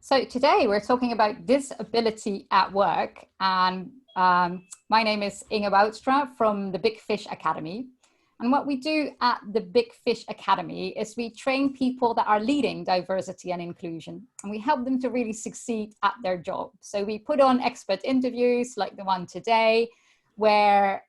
So today we're talking about disability at work, and my name is Inge Woudstra from the Big Fish Academy. And what we do at the Big Fish Academy is we train people that are leading diversity and inclusion, and we help them to really succeed at their job. So we put on expert interviews like the one today, where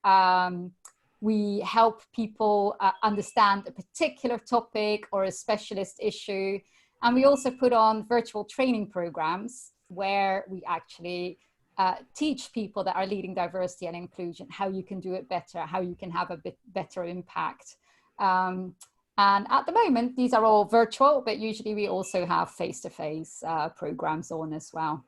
we help people understand a particular topic or a specialist issue. And we also put on virtual training programs where we actually teach people that are leading diversity and inclusion how you can do it better, how you can have a bit better impact. And at the moment, these are all virtual, but usually we also have face-to-face programs on as well.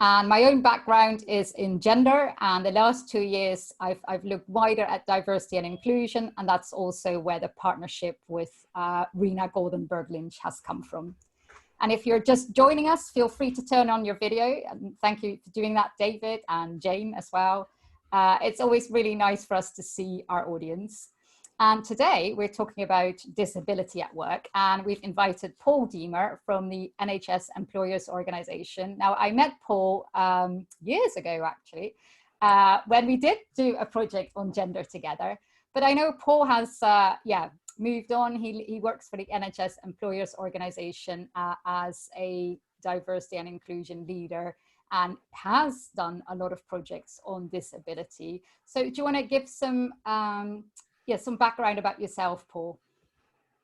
And my own background is in gender, and the last 2 years I've looked wider at diversity and inclusion, and that's also where the partnership with Rena Goldenberg-Lynch has come from. And if you're just joining us, feel free to turn on your video, and thank you for doing that, David and Jane as well. It's always really nice for us to see our audience. And today we're talking about disability at work, and we've invited Paul Deemer from the NHS Employers organization. Now, I met Paul years ago, actually, when we did do a project on gender together. But I know Paul has, moved on. He works for the NHS Employers organization as a diversity and inclusion leader, and has done a lot of projects on disability. So do you want to give some background about yourself, Paul?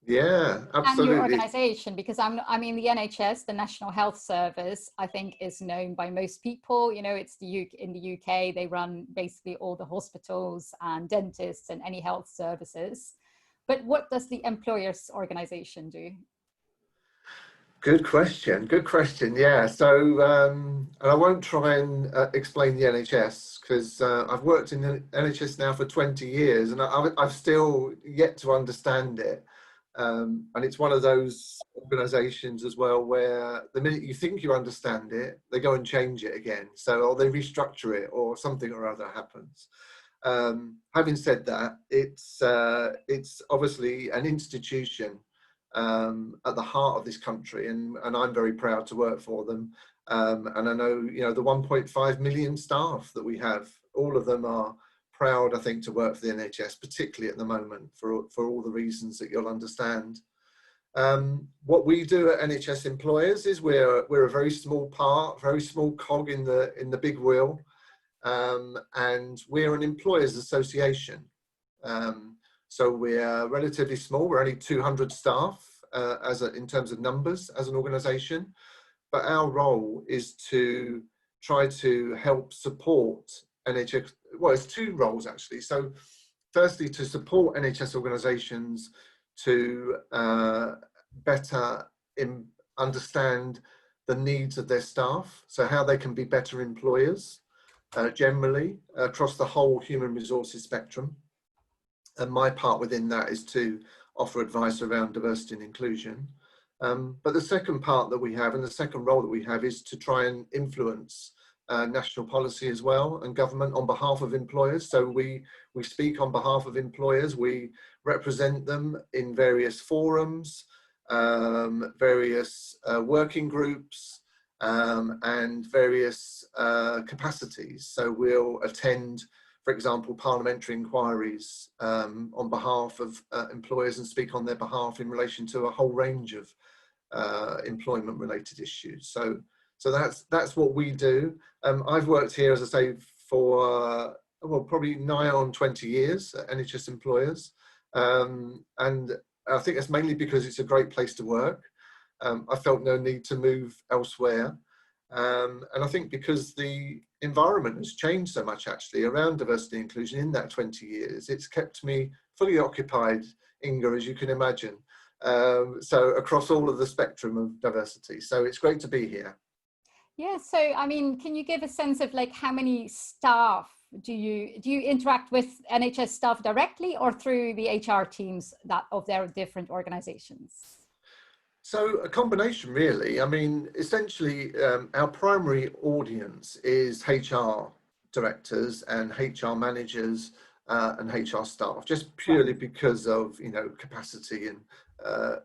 Yeah, absolutely. And your organisation, because the NHS, the National Health Service, I think is known by most people. You know, it's in the UK, they run basically all the hospitals and dentists and any health services. But what does the Employers organisation do? Good question. Good question. Yeah. So, and I won't try and explain the NHS because I've worked in the NHS now for 20 years and I've still yet to understand it. And it's one of those organisations as well where the minute you think you understand it, they go and change it again. So, or they restructure it, or something or other happens. Having said that, it's obviously an institution at the heart of this country, and I'm very proud to work for them. And I know, you know, the 1.5 million staff that we have, all of them are proud, I think, to work for the NHS, particularly at the moment, for all the reasons that you'll understand. What we do at NHS Employers is we're a very small part, very small cog in the big wheel, and we're an employers association. So we're relatively small. We're only 200 staff in terms of numbers as an organisation, but our role is to try to help support NHS. Well, it's two roles actually. So, firstly, to support NHS organisations to better understand the needs of their staff, so how they can be better employers generally across the whole human resources spectrum. And my part within that is to offer advice around diversity and inclusion. But the second part that we have, and the second role that we have, is to try and influence national policy as well, and government on behalf of employers. So we speak on behalf of employers, we represent them in various forums, various working groups, and various capacities. So we'll attend, for example, parliamentary inquiries on behalf of employers and speak on their behalf in relation to a whole range of employment related issues. So that's what we do. I've worked here, as I say, for probably nigh on 20 years at NHS Employers, and I think that's mainly because it's a great place to work. I felt no need to move elsewhere. And I think because the environment has changed so much actually around diversity and inclusion in that 20 years, it's kept me fully occupied, Inge, as you can imagine. So across all of the spectrum of diversity. So it's great to be here. Yeah, so I mean, can you give a sense of like how many staff do you interact with NHS staff directly or through the HR teams of their different organisations? So a combination, really. I mean, essentially, our primary audience is HR directors and HR managers and HR staff, just purely because of, you know, capacity. And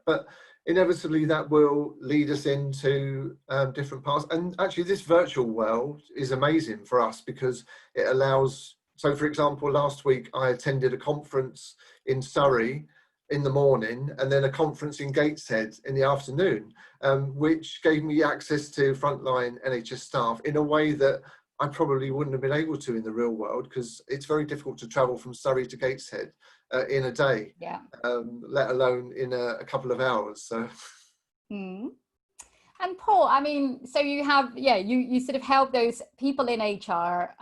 but inevitably that will lead us into different paths. And actually this virtual world is amazing for us because it allows, so for example, last week I attended a conference in Surrey in the morning and then a conference in Gateshead in the afternoon, which gave me access to frontline NHS staff in a way that I probably wouldn't have been able to in the real world, because it's very difficult to travel from Surrey to Gateshead in a day, Yeah. let alone in a couple of hours. So. Mm. And Paul, I mean, so you have, yeah, you sort of help those people in HR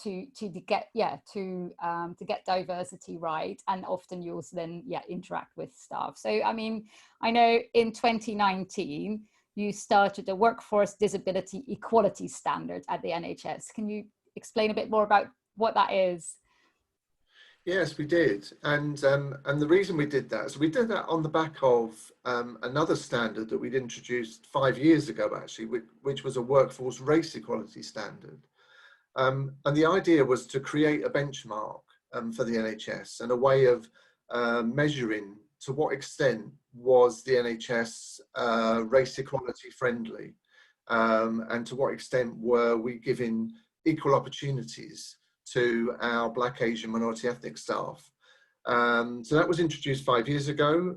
to get diversity right, and often you also then interact with staff. So I mean, I know in 2019 you started the Workforce Disability Equality Standard at the NHS. Can you explain a bit more about what that is? Yes, we did, and the reason we did that is we did that on the back of another standard that we'd introduced 5 years ago, actually, which was a workforce race equality standard, and the idea was to create a benchmark for the NHS and a way of measuring to what extent was the NHS race equality friendly, and to what extent were we giving equal opportunities to our Black, Asian, minority ethnic staff. So that was introduced 5 years ago.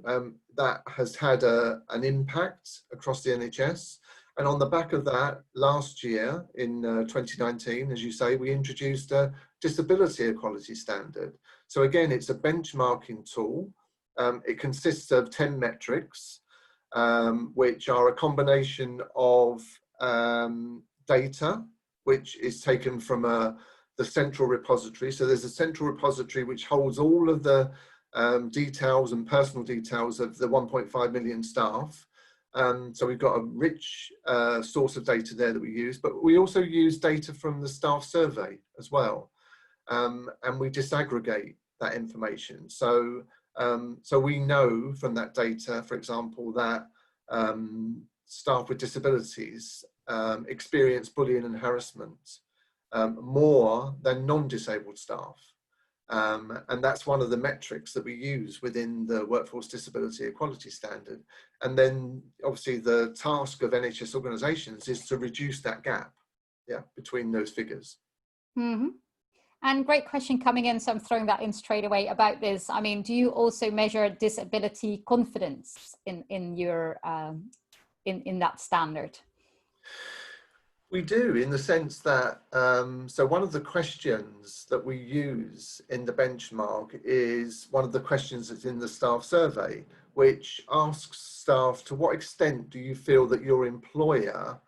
That has had an impact across the NHS. And on the back of that, last year in 2019, as you say, we introduced a disability equality standard. So again, it's a benchmarking tool. It consists of 10 metrics, which are a combination of data, which is taken from the central repository. So there's a central repository which holds all of the details and personal details of the 1.5 million staff. So we've got a rich source of data there that we use, but we also use data from the staff survey as well. And we disaggregate that information. So, so we know from that data, for example, that staff with disabilities experience bullying and harassment more than non-disabled staff. And that's one of the metrics that we use within the Workforce Disability Equality Standard. And then obviously the task of NHS organisations is to reduce that gap, between those figures. Mm-hmm. And great question coming in, so I'm throwing that in straight away about this. I mean, do you also measure disability confidence in your in that standard? We do, in the sense that, so one of the questions that we use in the benchmark is one of the questions that's in the staff survey, which asks staff, to what extent do you feel that your employer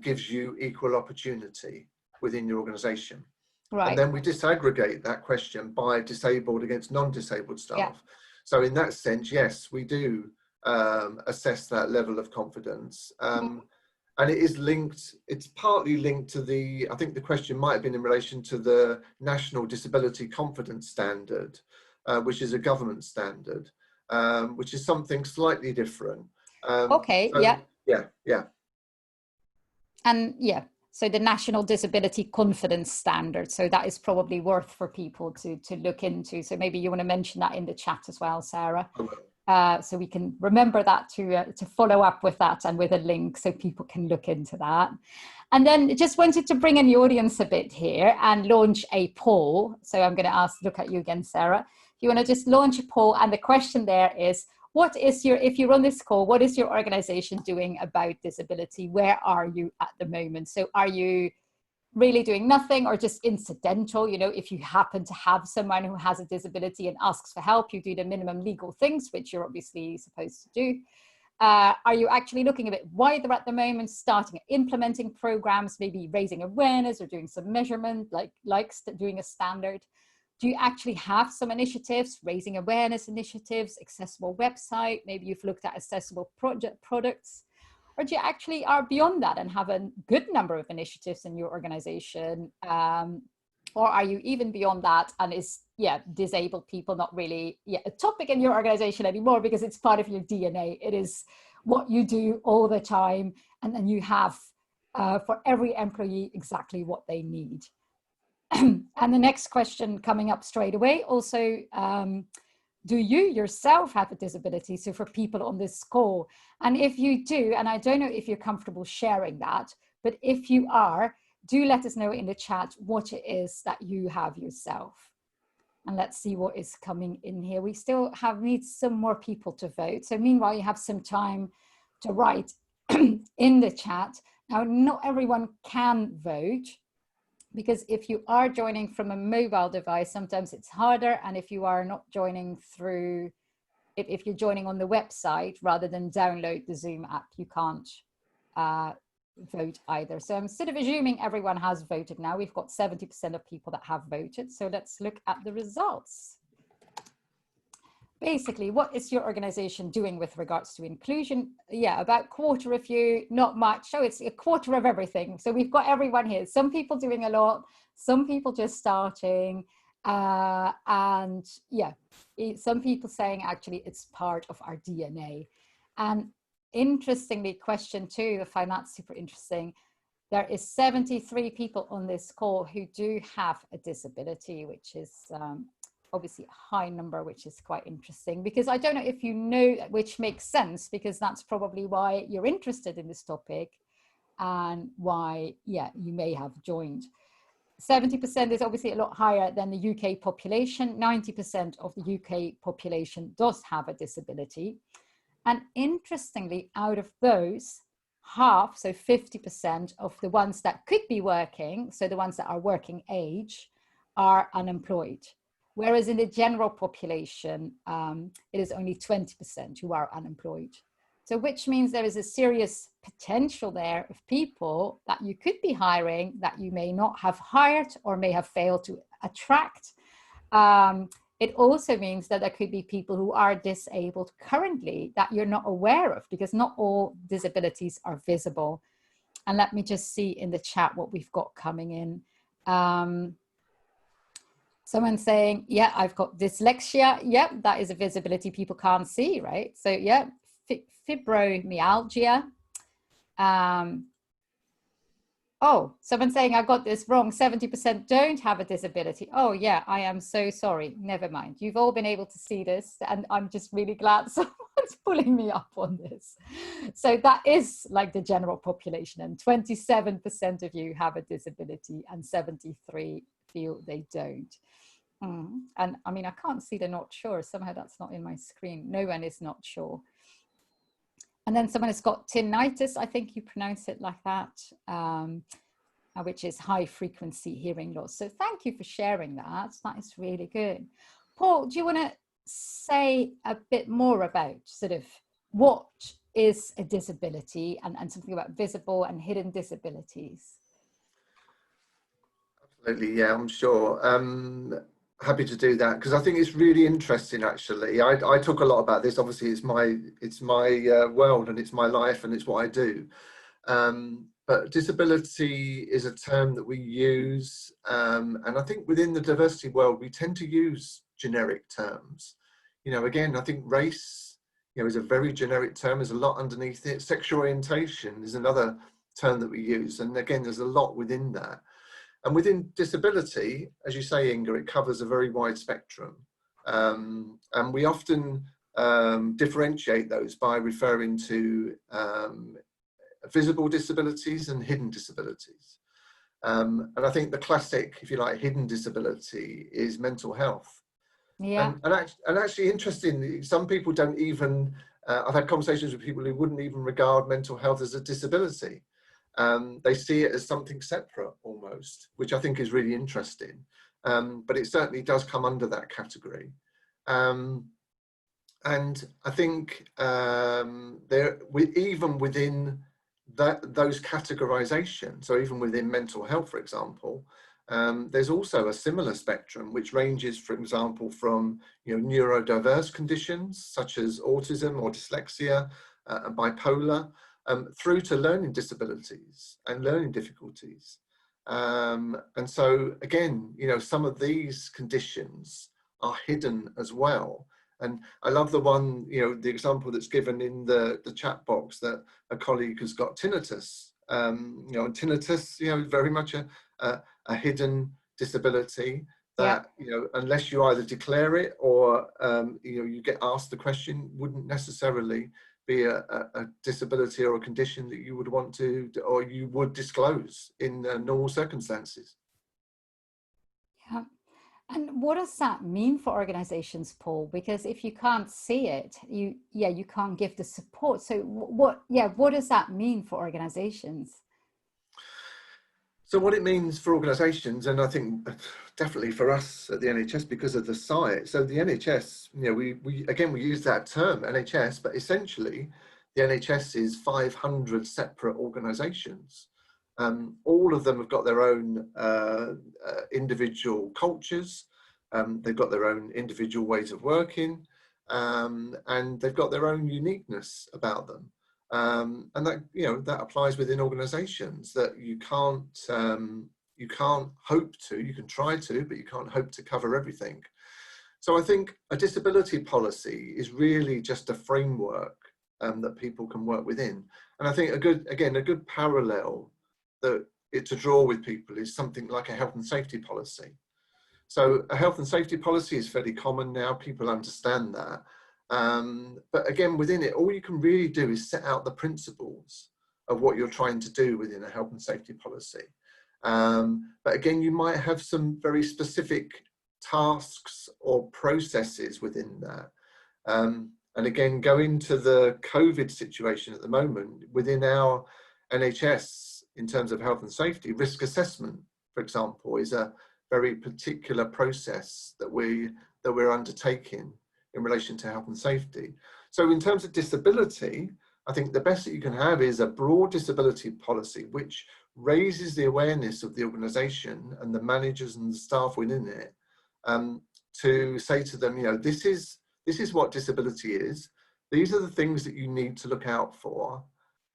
gives you equal opportunity within your organisation? Right. And then we disaggregate that question by disabled against non-disabled staff. Yeah. So in that sense, yes, we do assess that level of confidence. And it is linked, it's partly linked to I think the question might have been in relation to the National Disability Confidence Standard, which is a government standard, which is something slightly different. Okay, so, yeah. And so the National Disability Confidence Standard, so that is probably worth for people to look into. So maybe you want to mention that in the chat as well, Sarah. I will. So we can remember that to follow up with that and with a link so people can look into that. And then just wanted to bring in the audience a bit here and launch a poll. So I'm going to look at you again, Sarah. If you want to just launch a poll, and the question there is, if you run this call, what is your organization doing about disability? Where are you at the moment? So are you really doing nothing or just incidental? You know, if you happen to have someone who has a disability and asks for help, you do the minimum legal things, which you're obviously supposed to do. Are you actually looking a bit wider at the moment, starting implementing programs, maybe raising awareness or doing some measurement, like doing a standard? Do you actually have some initiatives, raising awareness initiatives, accessible website? Maybe you've looked at accessible products. Or do you actually are beyond that and have a good number of initiatives in your organization? Or are you even beyond that and is, disabled people not really a topic in your organization anymore because it's part of your DNA? It is what you do all the time. And then you have for every employee exactly what they need. And the next question coming up straight away, also do you yourself have a disability? So for people on this call, and if you do, and I don't know if you're comfortable sharing that, but if you are, do let us know in the chat what it is that you have yourself. And let's see what is coming in here. We still need some more people to vote. So meanwhile, you have some time to write in the chat. Now, not everyone can vote, because if you are joining from a mobile device, sometimes it's harder. And if you are not joining through, if you're joining on the website rather than download the Zoom app, you can't vote either. So I'm sort of assuming everyone has voted now. We've got 70% of people that have voted. So let's look at the results. Basically, what is your organization doing with regards to inclusion? Yeah, about a quarter of you, not much. So it's a quarter of everything. So we've got everyone here. Some people doing a lot, some people just starting. And yeah, some people saying actually it's part of our DNA. And interestingly, question 2, I find that super interesting. There is 73 people on this call who do have a disability, which is obviously a high number, which is quite interesting, because I don't know if you know, which makes sense, because that's probably why you're interested in this topic and why, yeah, you may have joined. 70% is obviously a lot higher than the UK population. 90% of the UK population does have a disability. And interestingly, out of those, half, so 50% of the ones that could be working, so the ones that are working age, are unemployed. Whereas in the general population, it is only 20% who are unemployed. So which means there is a serious potential there of people that you could be hiring that you may not have hired or may have failed to attract. It also means that there could be people who are disabled currently that you're not aware of, because not all disabilities are visible. And let me just see in the chat what we've got coming in. Someone saying, yeah, I've got dyslexia. Yeah, that is a visibility people can't see, right? So yeah, fibromyalgia. Oh, someone saying I got this wrong. 70% don't have a disability. Oh yeah, I am so sorry. Never mind. You've all been able to see this, and I'm just really glad someone's pulling me up on this. So that is like the general population, and 27% of you have a disability and 73 feel they don't. And I mean, I can't see they're not sure. Somehow that's not in my screen. No one is not sure. And then someone has got tinnitus, I think you pronounce it like that, which is high frequency hearing loss. So thank you for sharing that. That is really good. Paul, do you want to say a bit more about sort of what is a disability and something about visible and hidden disabilities? Absolutely, yeah, I'm sure. Happy to do that, because I think it's really interesting. Actually, I talk a lot about this. Obviously, it's my world, and it's my life, and it's what I do. But disability is a term that we use, and I think within the diversity world, we tend to use generic terms. You know, again, I think race, you know, is a very generic term. There's a lot underneath it. Sexual orientation is another term that we use, and again, there's a lot within that. And within disability, as you say, Inga, it covers a very wide spectrum. And we often differentiate those by referring to visible disabilities and hidden disabilities. And I think the classic, if you like, hidden disability is mental health. Yeah. And actually, interestingly, some people don't even, I've had conversations with people who wouldn't even regard mental health as a disability. They see it as something separate almost, which I think is really interesting. But it certainly does come under that category. And I think even within those categorizations, so even within mental health, for example, there's also a similar spectrum, which ranges, for example, from neurodiverse conditions such as autism or dyslexia and bipolar, through to learning disabilities and learning difficulties. And so again, some of these conditions are hidden as well. And I love the one, the example that's given in the chat box, that a colleague has got tinnitus. And tinnitus, very much a hidden disability Yeah. that, you know, unless you either declare it or, you know, you get asked the question, wouldn't necessarily be a disability or a condition that you would want to, or you would disclose in normal circumstances. Yeah. And what does that mean for organizations, Paul? Because if you can't see it, you can't give the support. So what does that mean for organizations? So what it means for organisations, and I think definitely for us at the NHS because of the size. So the NHS, you know, we use that term NHS, but essentially the NHS is 500 separate organisations. All of them have got their own individual cultures. They've got their own individual ways of working, and they've got their own uniqueness about them. And that, you know, that applies within organisations, that you can't hope to, you can try to, but you can't hope to cover everything. So I think a disability policy is really just a framework that people can work within. And I think a good parallel to draw with people is something like a health and safety policy. So a health and safety policy is fairly common now, people understand that. But again, within it, all you can really do is set out the principles of what you're trying to do within a health and safety policy. But again, you might have some very specific tasks or processes within that. And again, going to the COVID situation at the moment, within our NHS, in terms of health and safety, risk assessment, for example, is a very particular process that we're undertaking in relation to health and safety. So in terms of disability, I think the best that you can have is a broad disability policy which raises the awareness of the organisation and the managers and the staff within it, to say to them, you know, this is what disability is. These are the things that you need to look out for.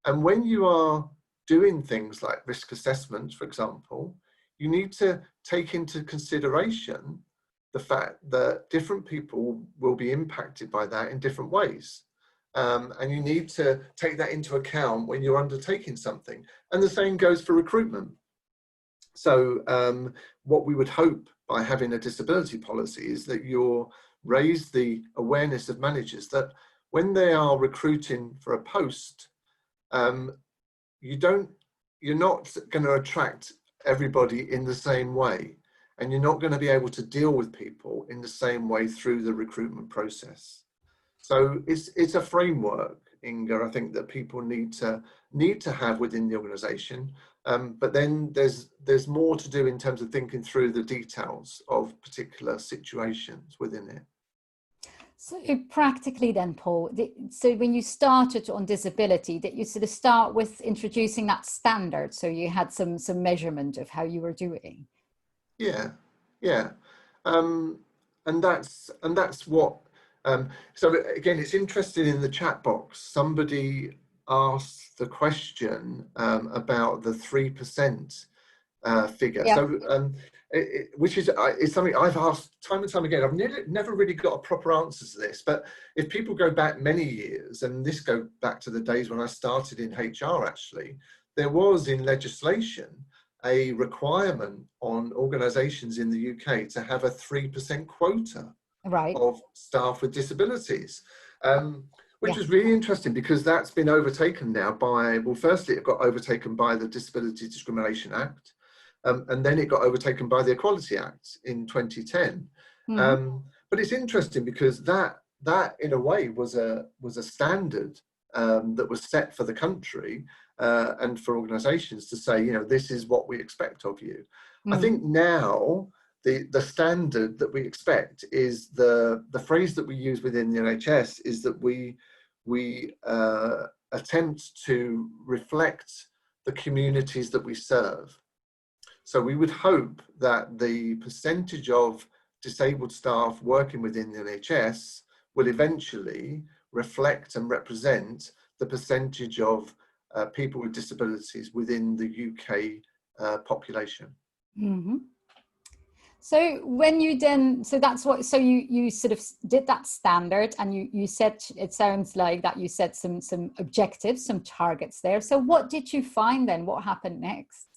And when you are doing things like risk assessments, for example, you need to take into consideration the fact that different people will be impacted by that in different ways. And you need to take that into account when you're undertaking something. And the same goes for recruitment. So what we would hope by having a disability policy is that you'll raise the awareness of managers that when they are recruiting for a post, you're not going to attract everybody in the same way. And you're not going to be able to deal with people in the same way through the recruitment process. So it's a framework, Inga, I think that people need to have within the organisation. But then there's more to do in terms of thinking through the details of particular situations within it. So practically then, Paul, so when you started on disability, did you sort of start with introducing that standard? So you had some measurement of how you were doing? Yeah. And that's what, so again, it's interesting in the chat box, somebody asked the question about the 3% figure. Yeah. So, which is something I've asked time and time again. I've never really got a proper answer to this, but if people go back many years, and this goes back to the days when I started in HR actually, there was in legislation a requirement on organisations in the UK to have a 3% quota of staff with disabilities, which was really interesting because that's been overtaken now by, well, firstly, it got overtaken by the Disability Discrimination Act, and then it got overtaken by the Equality Act in 2010. But it's interesting because that in a way was a standard that was set for the country and for organisations to say, you know, this is what we expect of you. I think now the standard that we expect is the phrase that we use within the NHS is that we attempt to reflect the communities that we serve. So we would hope that the percentage of disabled staff working within the NHS will eventually reflect and represent the percentage of people with disabilities within the UK population. So when you then, so that's what, so you sort of did that standard, and you said, it sounds like that you set some objectives, some targets there. So what did you find then? What happened next?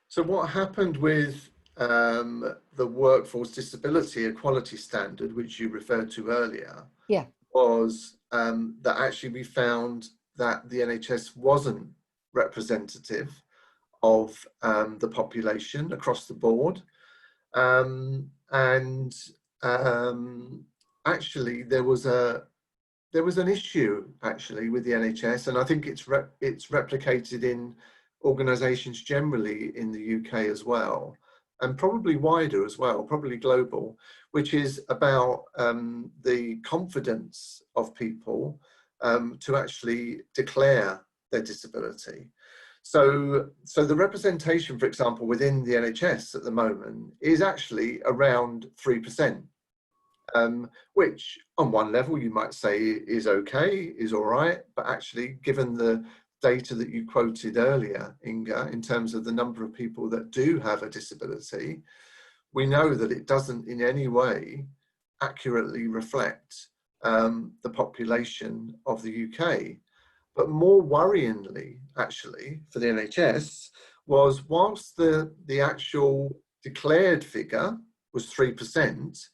So what happened with the Workforce Disability Equality Standard, which you referred to earlier, Yeah. was that actually we found that the NHS wasn't representative of the population across the board. And actually there was an issue actually with the NHS, and I think it's replicated in organisations generally in the UK as well, and probably wider as well, probably global, which is about the confidence of people to actually declare their disability. So the representation, for example, within the NHS at the moment is actually around 3%. Which on one level you might say is okay, is all right, but actually given the data that you quoted earlier, Inga, in terms of the number of people that do have a disability, we know that it doesn't in any way accurately reflect the population of the UK. But more worryingly, actually, for the NHS, was whilst the actual declared figure was 3%,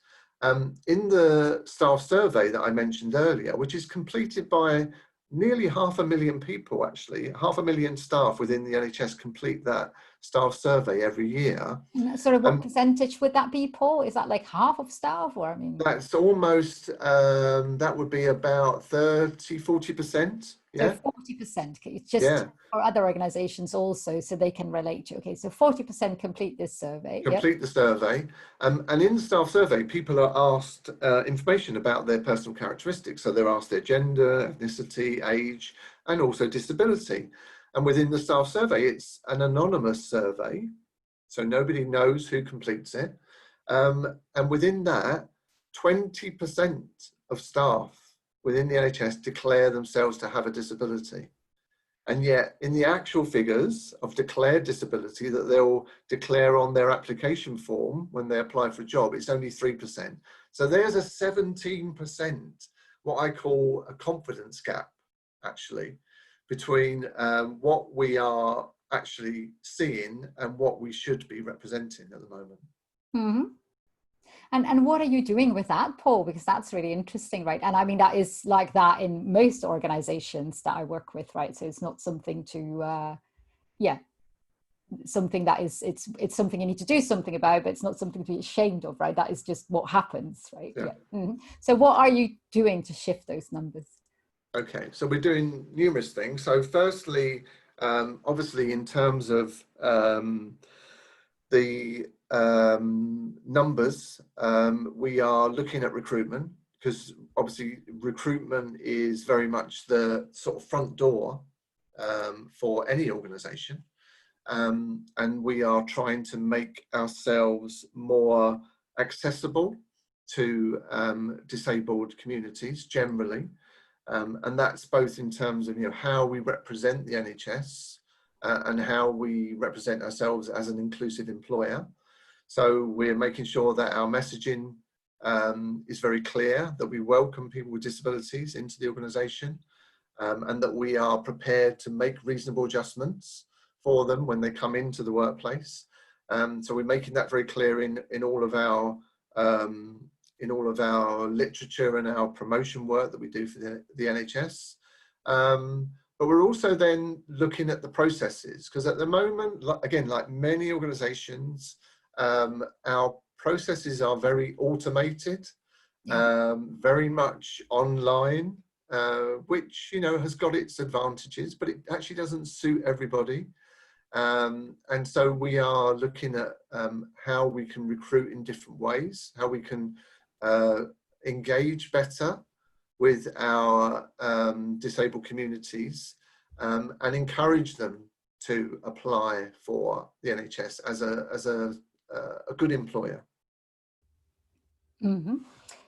in the staff survey that I mentioned earlier, which is completed by nearly 500,000 people, actually, 500,000 staff within the NHS complete that staff survey every year. Sort of what percentage would that be, Paul? Is that like half of staff, or I mean? That's almost, that would be about 40%. Yeah. So 40%, it's just for other organizations also, so they can relate to. Okay, so 40% complete this survey. Complete the survey. And in the staff survey, people are asked information about their personal characteristics. So they're asked their gender, ethnicity, age, and also disability. And within the staff survey, it's an anonymous survey, so nobody knows who completes it. And within that, 20% of staff within the NHS declare themselves to have a disability. And yet in the actual figures of declared disability that they'll declare on their application form when they apply for a job, it's only 3%. So there's a 17%, what I call a confidence gap, actually, between what we are actually seeing and what we should be representing at the moment. Mm-hmm. And what are you doing with that, Paul? Because that's really interesting, right? And I mean, that is like that in most organizations that I work with, right? So it's not something to, something that is, it's something you need to do something about, but it's not something to be ashamed of, right? That is just what happens, right? Yeah. Mm-hmm. So what are you doing to shift those numbers? Okay, so we're doing numerous things. So firstly, obviously in terms of the numbers, we are looking at recruitment, because obviously recruitment is very much the sort of front door for any organisation, and we are trying to make ourselves more accessible to disabled communities generally, and that's both in terms of how we represent the NHS and how we represent ourselves as an inclusive employer. So we're making sure that our messaging is very clear, that we welcome people with disabilities into the organisation, and that we are prepared to make reasonable adjustments for them when they come into the workplace. So we're making that very clear in all of our literature and our promotion work that we do for the NHS. But we're also then looking at the processes, because at the moment, again, like many organisations, our processes are very automated, very much online, which has got its advantages, but it actually doesn't suit everybody. And so we are looking at how we can recruit in different ways, how we can engage better with our disabled communities, and encourage them to apply for the NHS as a good employer. Mm-hmm.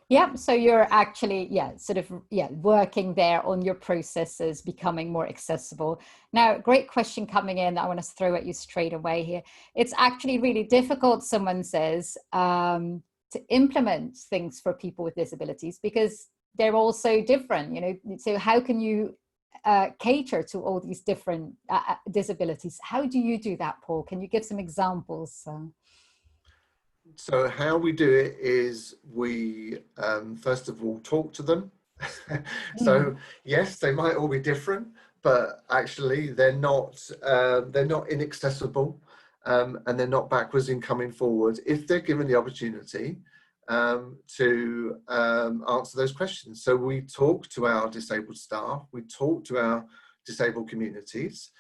Yeah, so you're actually, working there on your processes, becoming more accessible. Now, great question coming in that I want to throw at you straight away here. It's actually really difficult, someone says, to implement things for people with disabilities because they're all so different, So how can you cater to all these different disabilities? How do you do that, Paul? Can you give some examples? So how we do it is we first of all talk to them. So yes, they might all be different, but actually they're not inaccessible, and they're not backwards in coming forward if they're given the opportunity to answer those questions. So we talk to our disabled staff, we talk to our disabled communities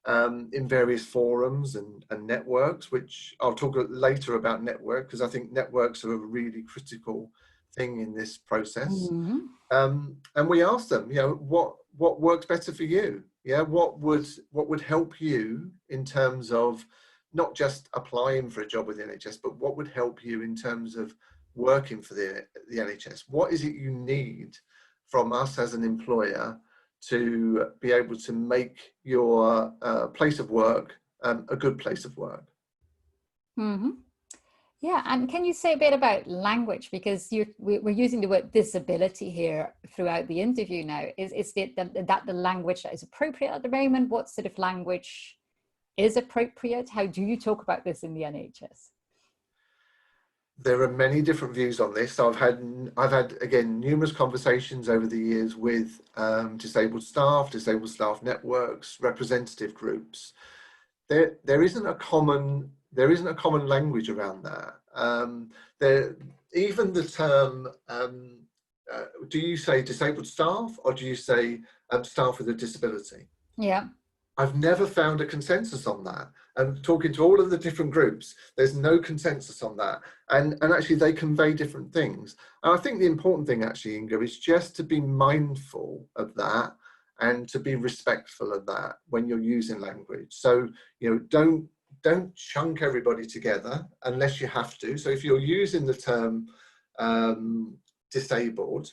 in various forums and networks, which I'll talk later about network, because I think networks are a really critical thing in this process. Mm-hmm. And we ask them, you know, what works better for you? Yeah, what would help you in terms of not just applying for a job with the NHS, but what would help you in terms of working for the NHS? What is it you need from us as an employer to be able to make your place of work a good place of work? Mm-hmm. Yeah, and can you say a bit about language, because we're using the word disability here throughout the interview now. Is that the language that is appropriate at the moment? What sort of language is appropriate? How do you talk about this in the NHS? There are many different views on this. So I've had again numerous conversations over the years with disabled staff networks, representative groups. There isn't a common language around that. There even the term. Do you say disabled staff or do you say staff with a disability? Yeah. I've never found a consensus on that. And talking to all of the different groups, there's no consensus on that. And actually they convey different things. And I think the important thing actually, Inga, is just to be mindful of that and to be respectful of that when you're using language. So, you know, don't chunk everybody together unless you have to. So if you're using the term disabled,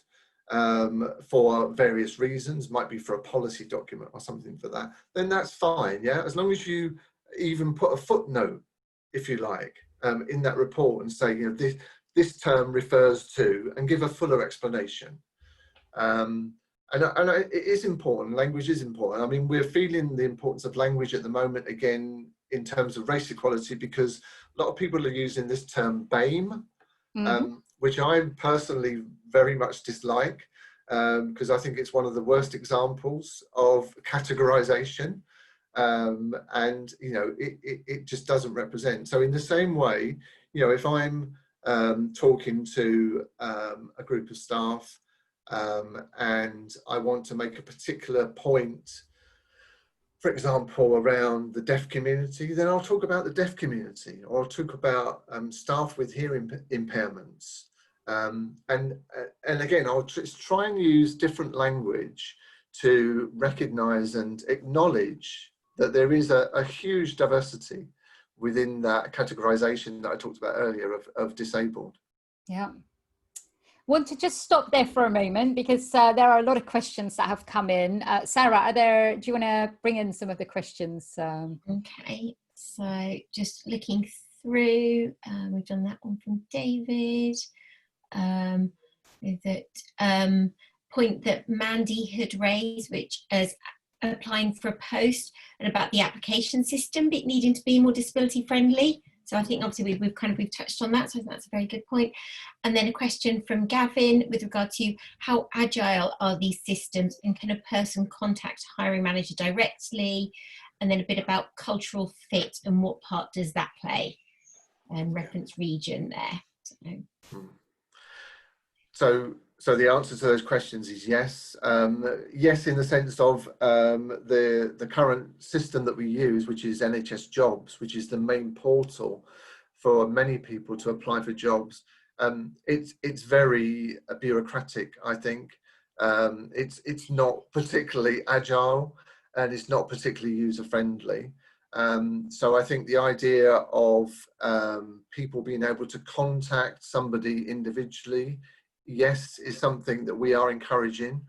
for various reasons, might be for a policy document or something for that, then that's fine, yeah? As long as you even put a footnote, if you like, in that report and say, you know, this term refers to, and give a fuller explanation. It is important, language is important. I mean, we're feeling the importance of language at the moment, again, in terms of race equality, because a lot of people are using this term BAME, which I personally very much dislike, because I think it's one of the worst examples of categorization, and you know it just doesn't represent. So in the same way, you know, if I'm talking to a group of staff and I want to make a particular point, for example, around the deaf community, then I'll talk about the deaf community, or I'll talk about staff with hearing impairments. And again, I'll try and use different language to recognise and acknowledge that there is a huge diversity within that categorisation that I talked about earlier of disabled. Yeah. Want to just stop there for a moment, because there are a lot of questions that have come in. Sarah, do you want to bring in some of the questions? Okay, so just looking through, we've done that one from David. That point that Mandy had raised, which is applying for a post, and about the application system needing to be more disability friendly. So I think obviously we've touched on that, so I think that's a very good point. And then a question from Gavin with regard to how agile are these systems, and can a person contact hiring manager directly? And then a bit about cultural fit and what part does that play, and reference region there. So the answer to those questions is yes. Yes, in the sense of the current system that we use, which is NHS Jobs, which is the main portal for many people to apply for jobs. It's very bureaucratic, I think. It's not particularly agile, and it's not particularly user-friendly. So I think the idea of people being able to contact somebody individually, yes, is something that we are encouraging.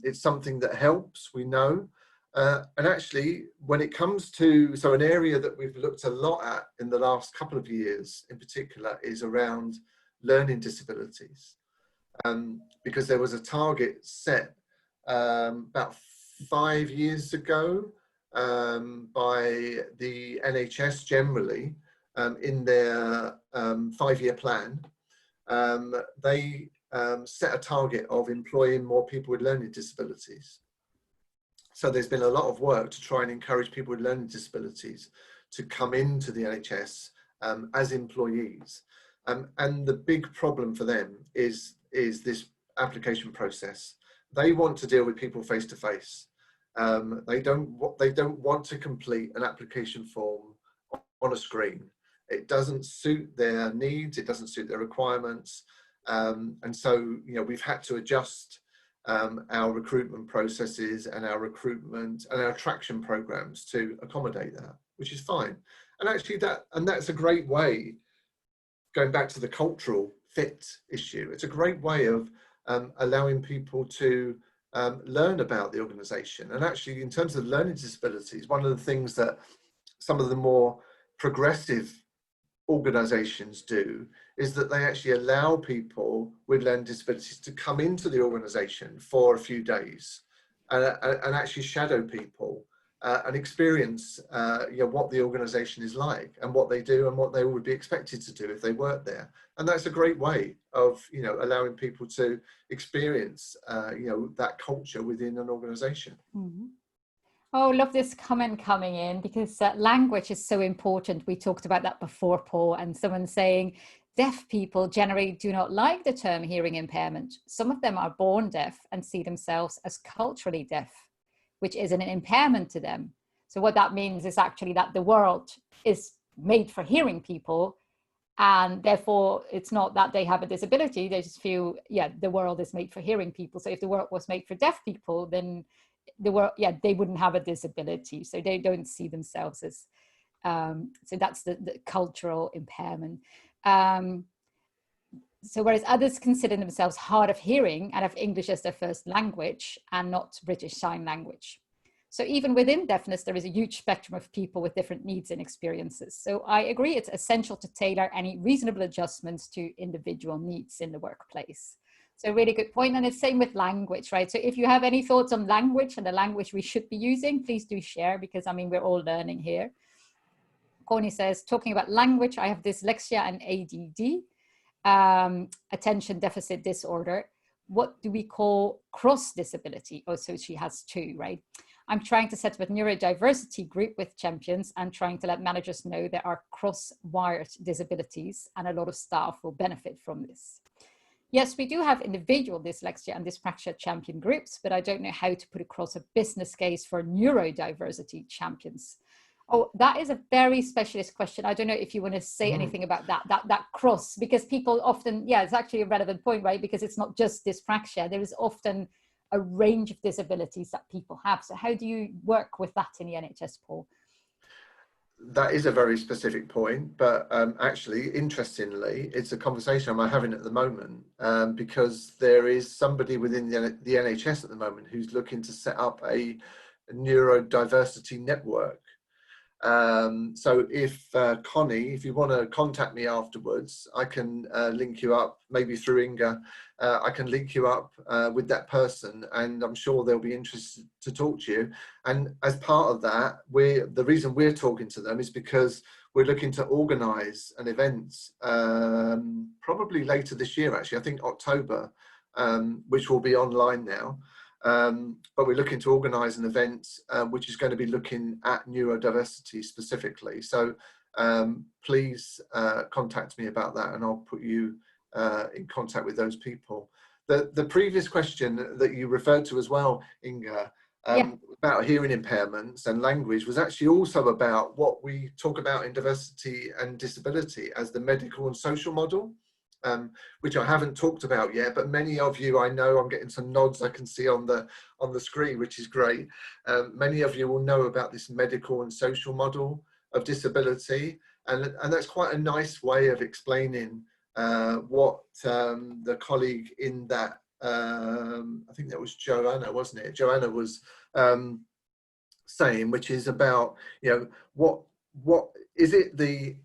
It's something that helps, we know. And actually, when it comes to, so an area that we've looked a lot at in the last couple of years in particular is around learning disabilities. Because there was a target set about 5 years ago by the NHS generally, in their 5-year plan, they set a target of employing more people with learning disabilities. So there's been a lot of work to try and encourage people with learning disabilities to come into the NHS as employees. And the big problem for them is this application process. They want to deal with people face to face. They don't want to complete an application form on a screen. It doesn't suit their needs. It doesn't suit their requirements. And so, you know, we've had to adjust our recruitment processes and our recruitment and our attraction programs to accommodate that, which is fine. And actually that's a great way, going back to the cultural fit issue, it's a great way of allowing people to learn about the organisation. And actually, in terms of learning disabilities, one of the things that some of the more progressive organisations do is that they actually allow people with learning disabilities to come into the organisation for a few days and actually shadow people and experience you know, what the organisation is like and what they do and what they would be expected to do if they worked there. And that's a great way of, you know, allowing people to experience you know, that culture within an organisation. Mm-hmm. Oh, love this comment coming in, because language is so important. We talked about that before, Paul, and someone saying deaf people generally do not like the term hearing impairment. Some of them are born deaf and see themselves as culturally deaf, which is an impairment to them. So what that means is actually that the world is made for hearing people, and therefore it's not that they have a disability. They just feel, yeah, the world is made for hearing people. So if the world was made for deaf people, then the world, yeah, they wouldn't have a disability. So they don't see themselves as, so that's the cultural impairment. So whereas others consider themselves hard of hearing and have English as their first language and not British Sign Language. So even within deafness, there is a huge spectrum of people with different needs and experiences. So I agree, it's essential to tailor any reasonable adjustments to individual needs in the workplace. So really good point. And it's same with language, right? So if you have any thoughts on language and the language we should be using, please do share, because I mean, we're all learning here. Connie says, talking about language, I have dyslexia and ADD, attention deficit disorder. What do we call cross disability? Oh, so she has two, right? I'm trying to set up a neurodiversity group with champions and trying to let managers know there are cross-wired disabilities, and a lot of staff will benefit from this. Yes, we do have individual dyslexia and dyspraxia champion groups, but I don't know how to put across a business case for neurodiversity champions. Oh, that is a very specialist question. I don't know if you want to say anything about that cross, because people often, yeah, it's actually a relevant point, right? Because it's not just dyspraxia. There is often a range of disabilities that people have. So how do you work with that in the NHS, Paul? That is a very specific point, but actually, interestingly, it's a conversation I'm having at the moment because there is somebody within the NHS at the moment who's looking to set up a neurodiversity network. So if Connie, if you want to contact me afterwards, I can link you up, maybe through Inga, I can link you up with that person, and I'm sure they'll be interested to talk to you. And as part of that, the reason we're talking to them is because we're looking to organise an event probably later this year, actually, I think October, which will be online now. But we're looking to organise an event which is going to be looking at neurodiversity specifically. So please contact me about that, and I'll put you in contact with those people. The previous question that you referred to as well, Inga, about hearing impairments and language was actually also about what we talk about in diversity and disability as the medical and social model. Which I haven't talked about yet, but many of you, I know, I'm getting some nods I can see on the screen, which is great. Many of you will know about this medical and social model of disability, and that's quite a nice way of explaining what the colleague in that, I think that was Joanna, wasn't it? Joanna was saying, which is about, you know, what is it the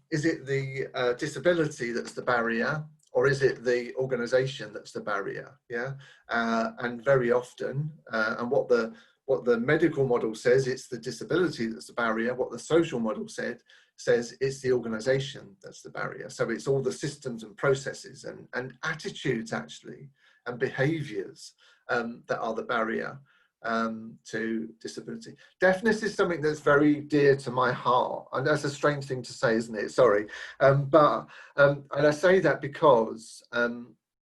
disability that's the barrier, or is it the organisation that's the barrier? Yeah, and very often, and what the what the medical model says, it's the disability that's the barrier. What the social model says it's the organisation that's the barrier. So it's all the systems and processes and attitudes actually and behaviours that are the barrier to disability. Deafness is something that's very dear to my heart, and that's a strange thing to say, isn't it? Sorry, and I say that because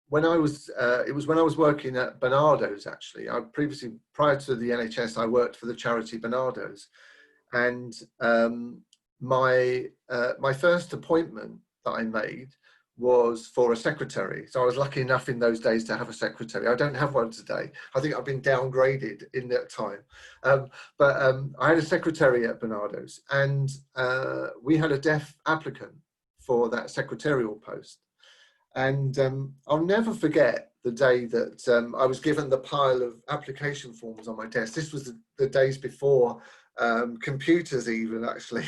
when I was it was when I was working at Barnardo's, actually. Prior to the NHS, I worked for the charity Barnardo's, and my first appointment that I made was for a secretary. So I was lucky enough in those days to have a secretary. I don't have one today. I think I've been downgraded in that time. I had a secretary at Barnardo's, and we had a deaf applicant for that secretarial post. And I'll never forget the day that I was given the pile of application forms on my desk. This was the days before computers even, actually,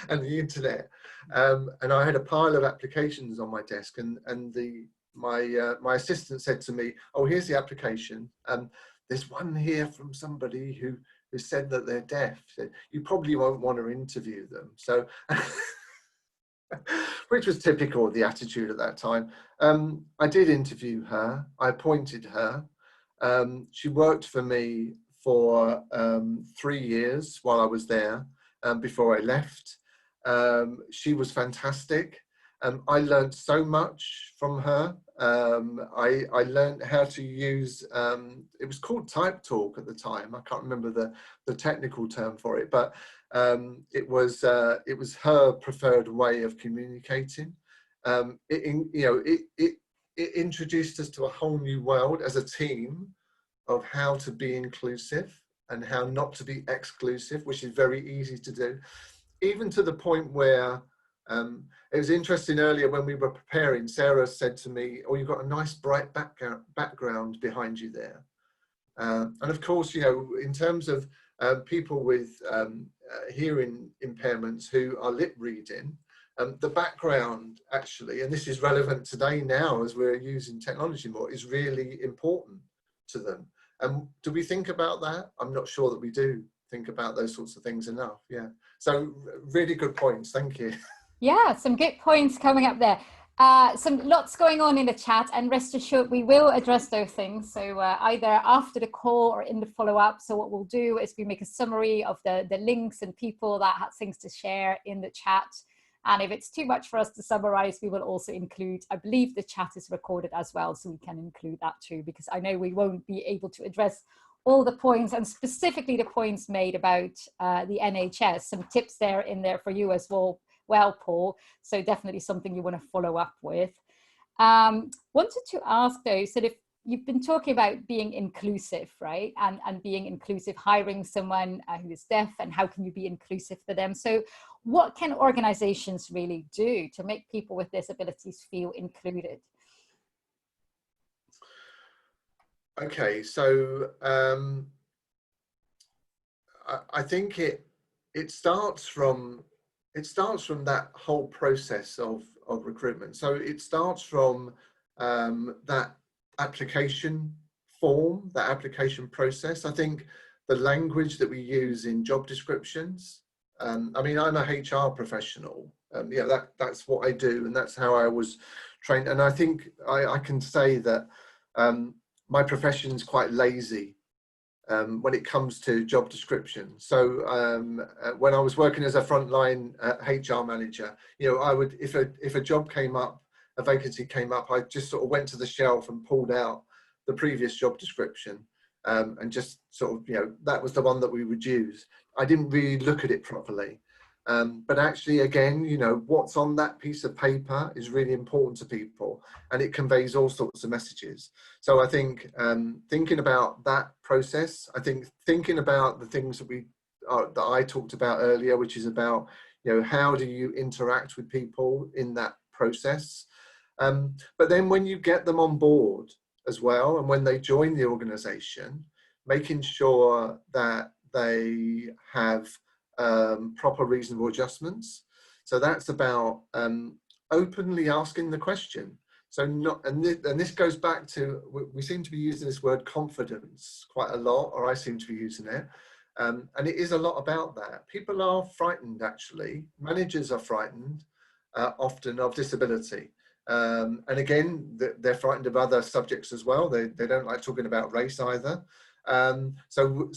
and the internet. And I had a pile of applications on my desk, and my assistant said to me, "Oh, here's the application. There's one here from somebody who said that they're deaf. So you probably won't want to interview them." So, which was typical of the attitude at that time. I did interview her. I appointed her. She worked for me for 3 years while I was there before I left. She was fantastic. I learned so much from her. I learned how to use, it was called Type Talk at the time. I can't remember the technical term for it, but it was her preferred way of communicating. It introduced us to a whole new world as a team of how to be inclusive and how not to be exclusive, which is very easy to do. Even to the point where it was interesting earlier when we were preparing, Sarah said to me, "Oh, you've got a nice bright background behind you there." And of course, in terms of people with hearing impairments who are lip reading, the background actually, and this is relevant today now as we're using technology more, is really important to them. And do we think about that? I'm not sure that we do think about those sorts of things enough. Yeah. So really good points. Thank you. Yeah, some good points coming up there. Lots going on in the chat, and rest assured we will address those things. So either after the call or in the follow-up. So what we'll do is we make a summary of the links and people that have things to share in the chat. And if it's too much for us to summarize, we will also include, I believe the chat is recorded as well, so we can include that too, because I know we won't be able to address all the points, and specifically the points made about the NHS. Some tips there in there for you as well, Paul. So definitely something you want to follow up with. Wanted to ask though, so if you've been talking about being inclusive, right? And being inclusive, hiring someone who is deaf, and how can you be inclusive for them? So what can organizations really do to make people with disabilities feel included? Okay, so I think it starts from that whole process of recruitment. So it starts from that application form, that application process. I think the language that we use in job descriptions. I mean, I'm a HR professional. That's what I do, and that's how I was trained. And I think I can say that my profession is quite lazy when it comes to job description. So when I was working as a frontline HR manager, I would, if a job came up, a vacancy came up, I just sort of went to the shelf and pulled out the previous job description and just sort of, that was the one that we would use. I didn't really look at it properly. But actually, again, what's on that piece of paper is really important to people, and it conveys all sorts of messages. So I think thinking about that process, I think thinking about the things that I talked about earlier, which is about, how do you interact with people in that process? But then when you get them on board as well, and when they join the organization, making sure that they have proper reasonable adjustments. So that's about openly asking the question. So not, and this goes back to, we seem to be using this word confidence quite a lot, or I seem to be using it. And it is a lot about that. People are frightened, actually. Managers are frightened often of disability. And again, they're frightened of other subjects as well. They don't like talking about race either. So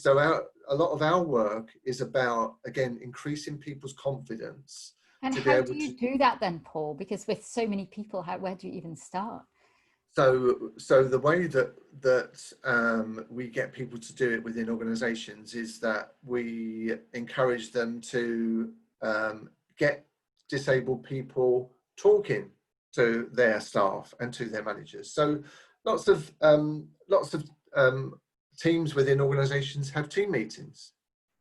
a lot of our work is about, again, increasing people's confidence. And how do you do that then, Paul? Because with so many people, where do you even start? So the way that we get people to do it within organisations is that we encourage them to get disabled people talking to their staff and to their managers. So lots of teams within organisations have team meetings.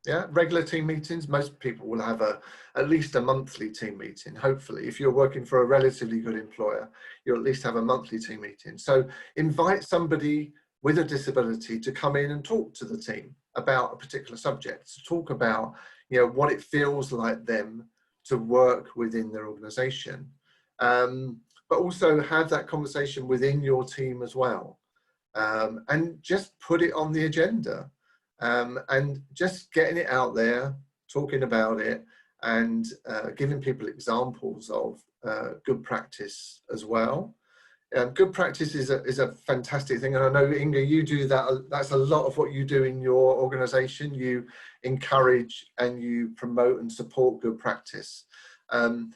Yeah, regular team meetings. Most people will have at least a monthly team meeting. Hopefully, if you're working for a relatively good employer, you'll at least have a monthly team meeting. So invite somebody with a disability to come in and talk to the team about a particular subject, to talk about, you know, what it feels like them to work within their organisation, but also have that conversation within your team as well, and just put it on the agenda. And just getting it out there, talking about it, and giving people examples of good practice as well. Good practice is a fantastic thing, and I know, Inga, you do that. That's a lot of what you do in your organisation. You encourage and you promote and support good practice, and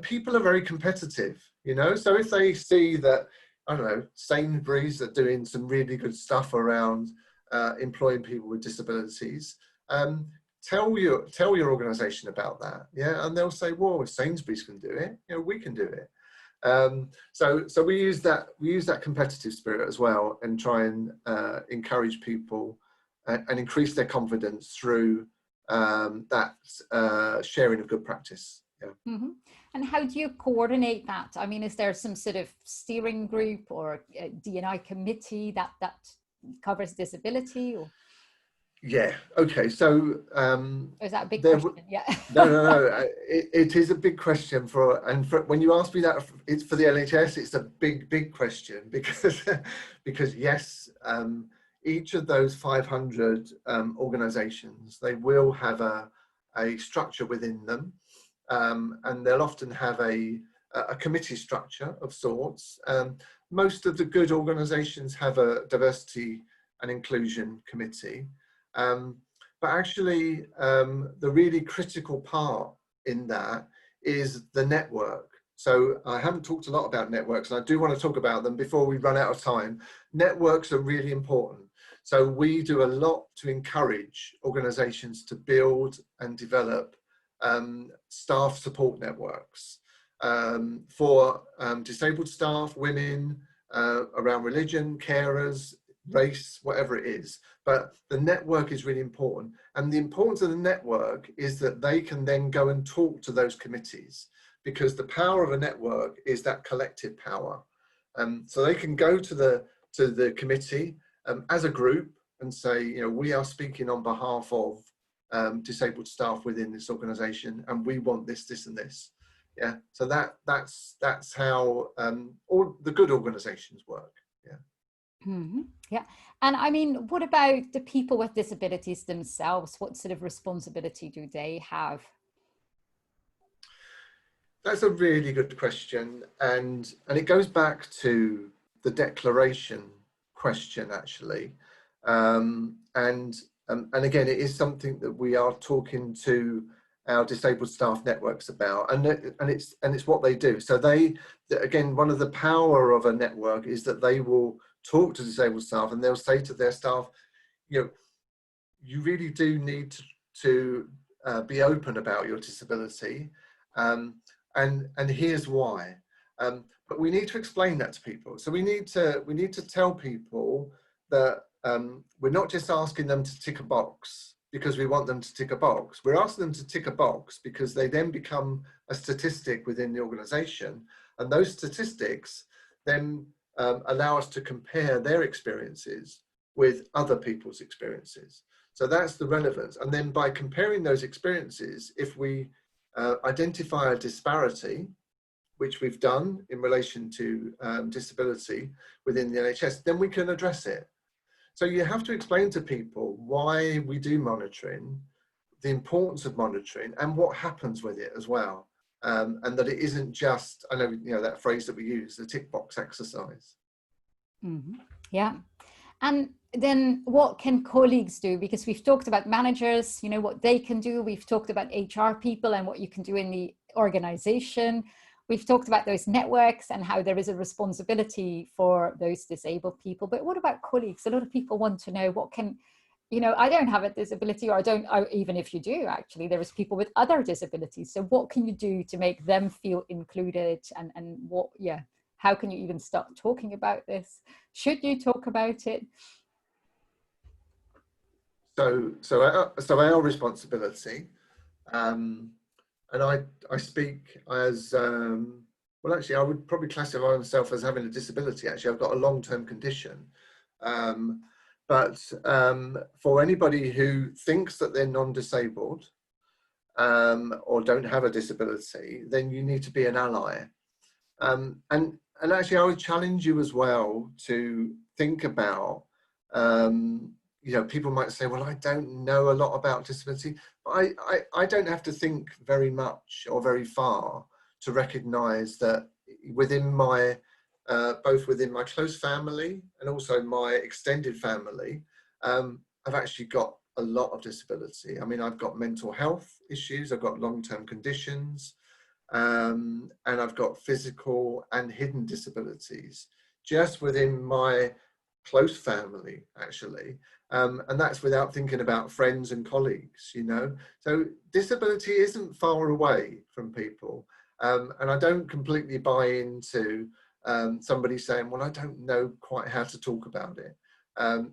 people are very competitive, you know. So if they see that, I don't know, Sainsbury's are doing some really good stuff around employing people with disabilities, tell your organisation about that, yeah, and they'll say, well, if Sainsbury's can do it, you know, we can do it. So we use that competitive spirit as well, and try and encourage people and increase their confidence through that sharing of good practice. Yeah. Mm-hmm. And how do you coordinate that? I mean, is there some sort of steering group or a D&I committee that covers disability? Or? Yeah. Okay. So is that a big question? Yeah. No. It is a big question when you ask me that, it's for the NHS. It's a big question because yes, each of those 500 organisations, they will have a structure within them, and they'll often have a committee structure of sorts. Most of the good organisations have a diversity and inclusion committee. But actually, the really critical part in that is the network. So I haven't talked a lot about networks, and I do want to talk about them before we run out of time. Networks are really important. So we do a lot to encourage organisations to build and develop staff support networks for disabled staff, women, around religion, carers, race, whatever it is. But the network is really important, and the importance of the network is that they can then go and talk to those committees, because the power of a network is that collective power. So they can go to the committee as a group and say, you know, we are speaking on behalf of disabled staff within this organisation, and we want this, this, and this. Yeah. So that's how all the good organisations work. Yeah. Mm-hmm. Yeah. And I mean, what about the people with disabilities themselves? What sort of responsibility do they have? That's a really good question. And it goes back to the declaration question, actually. And again, it is something that we are talking to our disabled staff networks about, and it's what they do. So again, one of the power of a network is that they will talk to disabled staff, and they'll say to their staff, you know, you really do need to be open about your disability, and here's why. But we need to explain that to people. So we need to tell people that we're not just asking them to tick a box because we want them to tick a box. We're asking them to tick a box because they then become a statistic within the organisation, and those statistics then allow us to compare their experiences with other people's experiences. So that's the relevance. And then by comparing those experiences, if we identify a disparity, which we've done in relation to disability within the NHS, then we can address it. So you have to explain to people why we do monitoring, the importance of monitoring, and what happens with it as well. And that it isn't just, I know, you know, that phrase that we use, the tick box exercise. Mm-hmm. Yeah. And then what can colleagues do? Because we've talked about managers, you know, what they can do. We've talked about HR people and what you can do in the organization. We've talked about those networks and how there is a responsibility for those disabled people. But what about colleagues? A lot of people want to know what can, you know, I don't have a disability, or even if you do, actually, there is people with other disabilities. So what can you do to make them feel included, and what, yeah, how can you even start talking about this? Should you talk about it? So our responsibility, and I speak as, well, actually, I would probably classify myself as having a disability. Actually, I've got a long-term condition. But for anybody who thinks that they're non-disabled or don't have a disability, then you need to be an ally. And actually, I would challenge you as well to think about, you know, people might say, well, I don't know a lot about disability, but I don't have to think very much or very far to recognise that within my, both within my close family and also my extended family, I've actually got a lot of disability. I mean, I've got mental health issues, I've got long-term conditions, and I've got physical and hidden disabilities just within my close family, actually. And that's without thinking about friends and colleagues, you know. So disability isn't far away from people. And I don't completely buy into somebody saying, well, I don't know quite how to talk about it.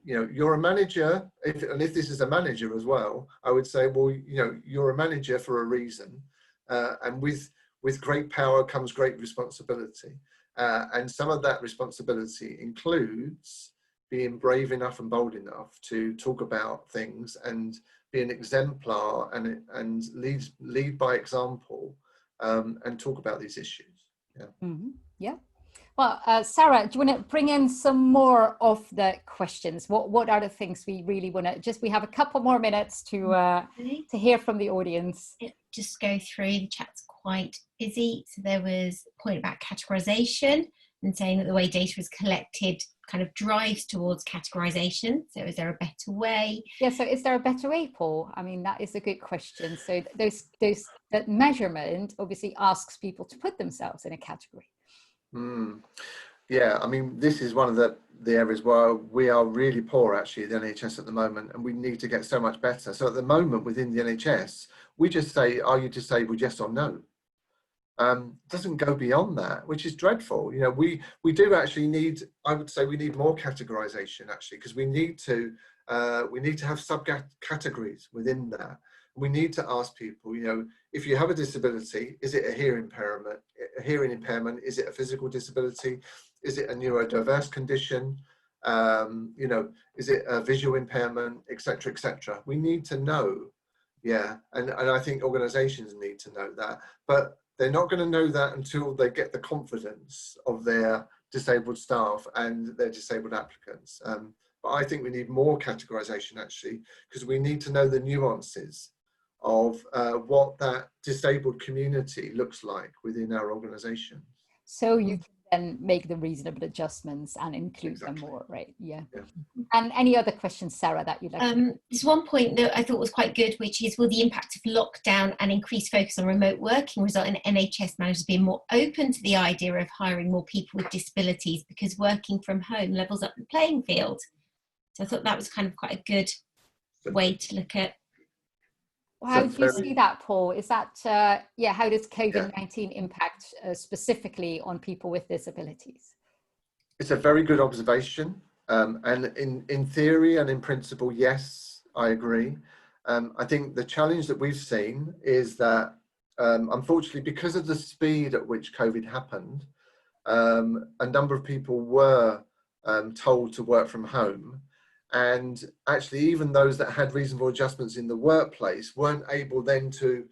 You know, you're a manager, and if this is a manager as well, I would say, well, you know, you're a manager for a reason. And with great power comes great responsibility. And some of that responsibility includes being brave enough and bold enough to talk about things and be an exemplar and lead by example, and talk about these issues. Yeah. Mm-hmm. Yeah. Well, Sarah, do you want to bring in some more of the questions? What are the things we really want to, we have a couple more minutes to hear from the audience. Just go through, the chat's quite busy. So there was a point about categorization and saying that the way data is collected kind of drives towards categorization. So is there a better way? Yeah, so is there a better way, Paul? I mean, that is a good question. So that measurement obviously asks people to put themselves in a category. Yeah, I mean, this is one of the areas where we are really poor, actually, the NHS at the moment, and we need to get so much better. So at the moment within the NHS, we just say, are you disabled, yes or no? Doesn't go beyond that, which is dreadful. You know, we do actually need, I would say we need more categorization, actually, because we need to have subcategories within that. We need to ask people, you know, if you have a disability, is it a hearing impairment? Is it a physical disability? Is it a neurodiverse condition? You know, is it a visual impairment, etc., etc.? We need to know, yeah, and I think organisations need to know that, but they're not going to know that until they get the confidence of their disabled staff and their disabled applicants. But I think we need more categorisation, actually, because we need to know the nuances of what that disabled community looks like within our organisation. So you can then make the reasonable adjustments and include them more, right? Yeah. And any other questions, Sarah, that you'd like to? There's one point that I thought was quite good, which is, will the impact of lockdown and increased focus on remote working result in NHS managers being more open to the idea of hiring more people with disabilities because working from home levels up the playing field? So I thought that was kind of quite a good way to look at. How do you see that, Paul? Is that, how does COVID-19 impact specifically on people with disabilities? It's a very good observation. And in theory and in principle, yes, I agree. I think the challenge that we've seen is that, unfortunately, because of the speed at which COVID happened, a number of people were told to work from home. And actually, even those that had reasonable adjustments in the workplace weren't able then to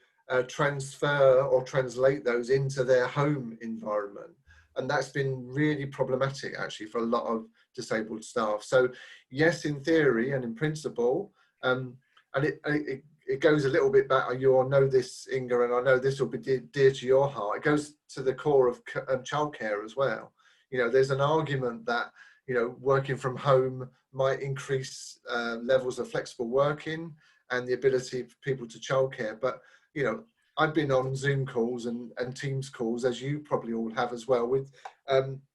transfer or translate those into their home environment. And that's been really problematic actually for a lot of disabled staff. So yes, in theory and in principle, and it goes a little bit back, you'll know this, Inga, and I know this will be dear to your heart. It goes to the core of childcare as well. You know, there's an argument that, you know, working from home might increase levels of flexible working and the ability for people to childcare. But, you know, I've been on Zoom calls and Teams calls, as you probably all have as well, with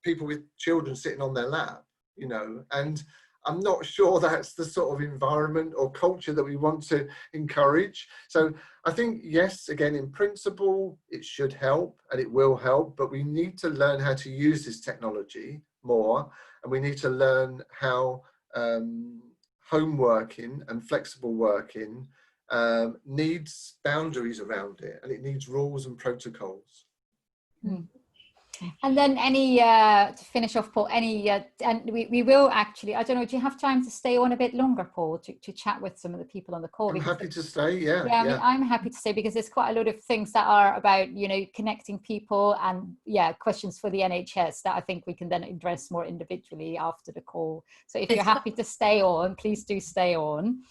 people with children sitting on their lap, you know, and I'm not sure that's the sort of environment or culture that we want to encourage. So I think, yes, again, in principle, it should help and it will help, but we need to learn how to use this technology more, and we need to learn how home working and flexible working needs boundaries around it, and it needs rules and protocols. Mm. And then any, to finish off, Paul, any, and we will actually, I don't know, do you have time to stay on a bit longer, Paul, to chat with some of the people on the call? I'm happy to stay, yeah. Yeah, I mean, I'm happy to stay because there's quite a lot of things that are about, you know, connecting people and, yeah, questions for the NHS that I think we can then address more individually after the call. So if you're happy to stay on, please do stay on.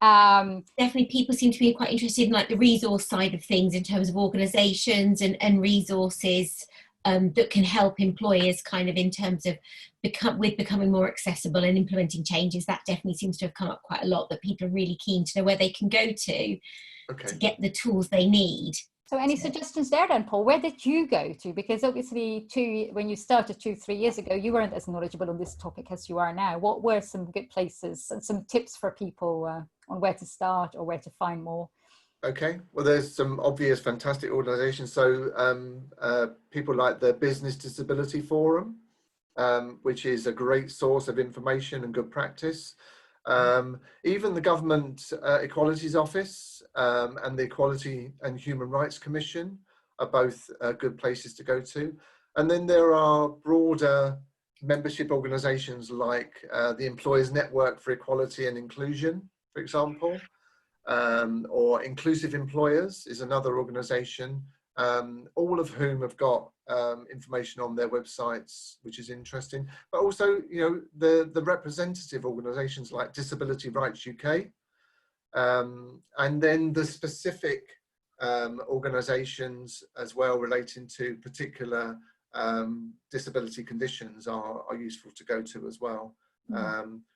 Definitely people seem to be quite interested in like the resource side of things in terms of organisations and resources that can help employers kind of in terms of becoming more accessible and implementing changes. That definitely seems to have come up quite a lot, that people are really keen to know where they can go to get the tools they need. So any suggestions there then, Paul? Where did you go to? Because obviously when you started 2-3 years ago, you weren't as knowledgeable on this topic as you are now. What were some good places and some tips for people on where to start or where to find more? Okay, well, there's some obvious fantastic organisations. So people like the Business Disability Forum, which is a great source of information and good practice. Even the Government Equalities Office and the Equality and Human Rights Commission are both good places to go to. And then there are broader membership organisations like the Employers Network for Equality and Inclusion, for example. Or Inclusive Employers is another organisation, all of whom have got information on their websites, which is interesting. But also, you know, the representative organisations like Disability Rights UK, and then the specific organisations as well relating to particular disability conditions are useful to go to as well.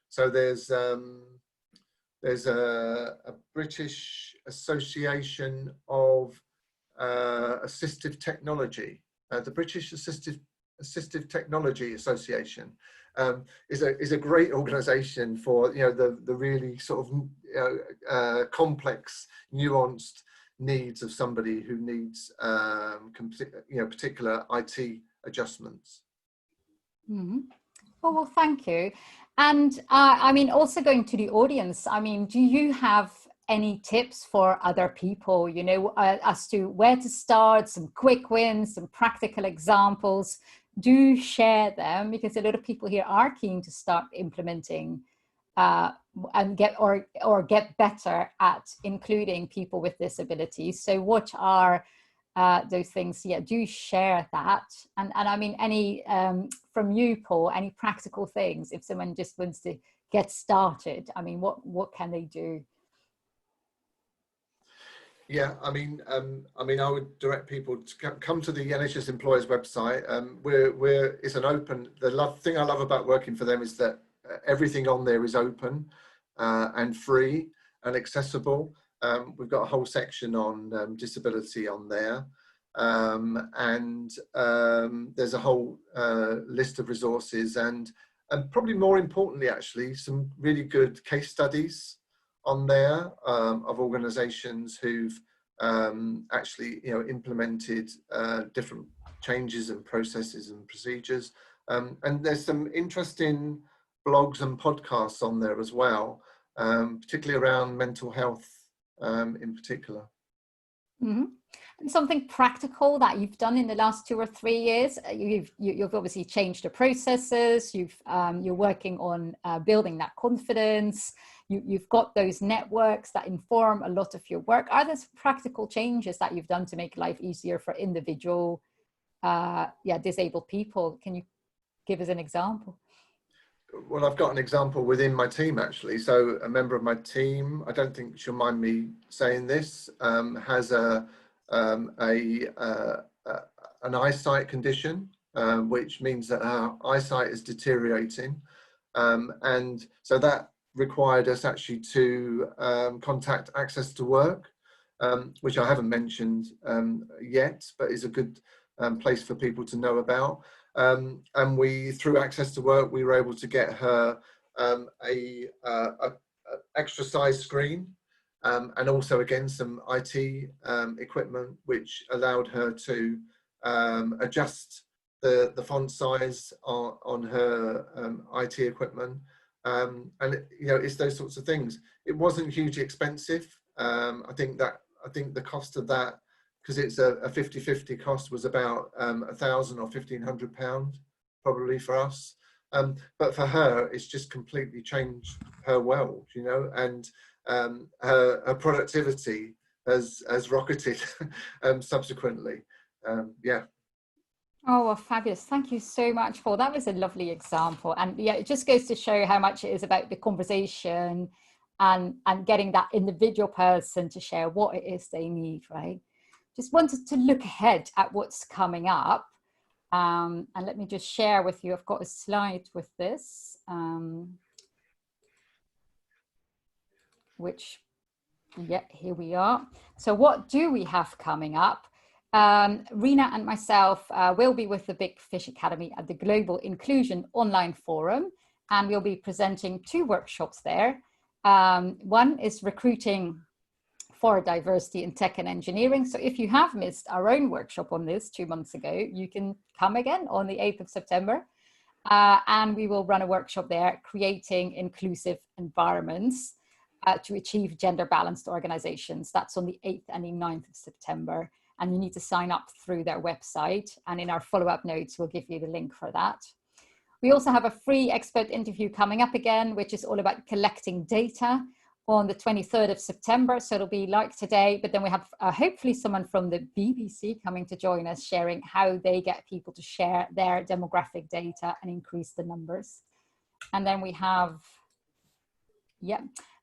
So there's a British Association of Assistive Technology. The British Assistive Technology Association is a great organisation for, you know, the really sort of complex, nuanced needs of somebody who needs particular IT adjustments. Mm-hmm. Oh, well, thank you. And I mean, also going to the audience, I mean, do you have any tips for other people, you know, as to where to start, some quick wins, some practical examples? Do share them, because a lot of people here are keen to start implementing and get better at including people with disabilities. So what are those things? Yeah, do share that. And I mean, any from you, Paul, any practical things if someone just wants to get started? I mean, what can they do? Yeah, I mean, I would direct people to come to the NHS Employers website. It's an open. The thing I love about working for them is that everything on there is open and free and accessible. We've got a whole section on disability on there, and there's a whole list of resources and probably more importantly, actually, some really good case studies on there of organisations who've actually, you know, implemented different changes and processes and procedures, and there's some interesting blogs and podcasts on there as well, particularly around mental health in particular. Mm-hmm. And something practical that you've done in the last 2 or 3 years. You've obviously changed the processes. You're working on building that confidence. You've got those networks that inform a lot of your work. Are there some practical changes that you've done to make life easier for individual, disabled people? Can you give us an example? Well, I've got an example within my team, actually. So a member of my team, I don't think she'll mind me saying this, has an eyesight condition, which means that her eyesight is deteriorating. And so that required us actually to contact Access to Work, which I haven't mentioned yet, but is a good place for people to know about. And we, through Access to Work, we were able to get her a extra size screen, and also again some IT equipment, which allowed her to adjust the font size on her IT equipment. And you know, it's those sorts of things. It wasn't hugely expensive. I think the cost of that, because it's a 50-50 cost, was about £1,000 or £1,500 probably for us. But for her, it's just completely changed her world, you know, and her productivity has rocketed subsequently. Yeah. Oh, well, fabulous. Thank you so much, Paul. That was a lovely example. And yeah, it just goes to show how much it is about the conversation and getting that individual person to share what it is they need, right? Just wanted to look ahead at what's coming up. And let me just share with you, I've got a slide with this, which, yeah, here we are. So what do we have coming up? Rena and myself will be with the Big Fish Academy at the Global Inclusion Online Forum, and we'll be presenting 2 workshops there. One is recruiting for diversity in tech and engineering. So if you have missed our own workshop on this 2 months ago, you can come again on the 8th of September. And we will run a workshop there, creating inclusive environments to achieve gender balanced organizations. That's on the 8th and the 9th of September. And you need to sign up through their website. And in our follow-up notes, we'll give you the link for that. We also have a free expert interview coming up again, which is all about collecting data on the 23rd of September. So it'll be like today, but then we have hopefully someone from the BBC coming to join us, sharing how they get people to share their demographic data and increase the numbers. And then we have,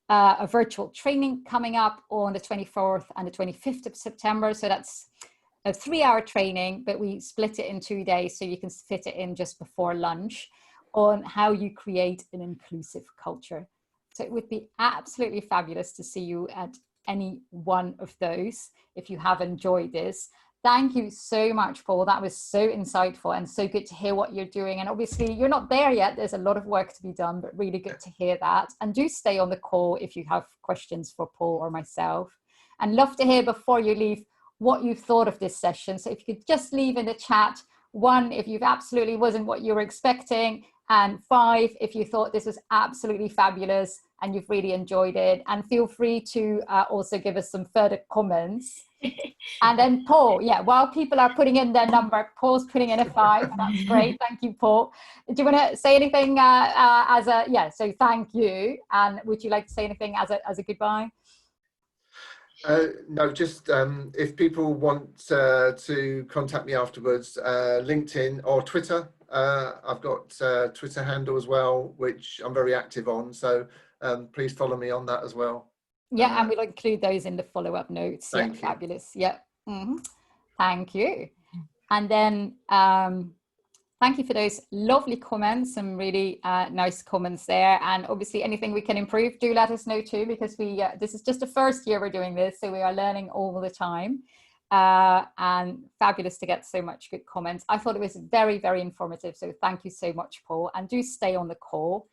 a virtual training coming up on the 24th and the 25th of September. So that's a 3-hour training, but we split it in 2 days so you can fit it in just before lunch, on how you create an inclusive culture. So it would be absolutely fabulous to see you at any one of those if you have enjoyed this. Thank you so much, Paul. That was so insightful and so good to hear what you're doing. And obviously you're not there yet. There's a lot of work to be done, but really good to hear that. And do stay on the call if you have questions for Paul or myself. And love to hear before you leave what you thought of this session. So if you could just leave in the chat, 1, if you've absolutely wasn't what you were expecting, and 5, if you thought this was absolutely fabulous and you've really enjoyed it. And feel free to also give us some further comments. And then Paul, while people are putting in their number, Paul's putting in a 5. That's great. Thank you, Paul. Do you want to say anything so thank you. And would you like to say anything as a goodbye? No, just if people want to contact me afterwards, LinkedIn or Twitter. I've got a Twitter handle as well, which I'm very active on. So please follow me on that as well. Yeah, and we'll include those in the follow-up notes. Yeah, fabulous. Yeah. Thank you. And then thank you for those lovely comments, some really nice comments there. And obviously anything we can improve, do let us know too, because we this is just the first year we're doing this, so we are learning all the time. And fabulous to get so much good comments. I thought it was very, very informative. So thank you so much, Paul. And do stay on the call.